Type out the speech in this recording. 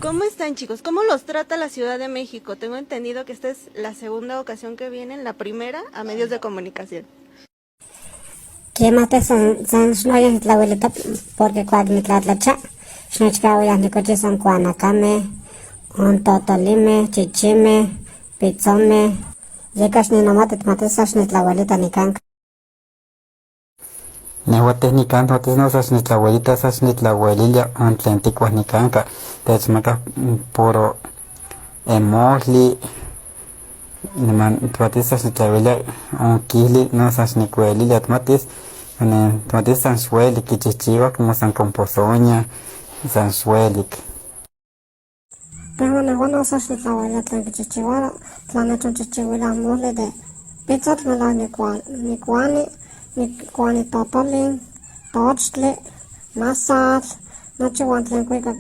¿Cómo están, chicos? ¿Cómo los trata la Ciudad de México? Tengo entendido que esta es la segunda ocasión que vienen, la primera a medios de comunicación. Quémate san shnoyas la abuelita porque cuando mi tlatlacha, shnochka ni coche son cuanacame, un totolime, chichime, pizzome, yekas ni nomate tomates ni la abuelita ni canca. Nehuates ni canto, no sas ni la abuelita, sas ni la abuelilla, antlenticua ni canca, techmaca puro emosli, tomates sas ni la abuela, un kili, no sas ni cuelilla, tomates san sueli, kichichiva, como san composoña, san suelic. Pero no sas ni la abuelita que chichivara, tlanacho chichivila mole de pizza tlala ni cuani totolin, tochtle, masat, noche guantlen cuica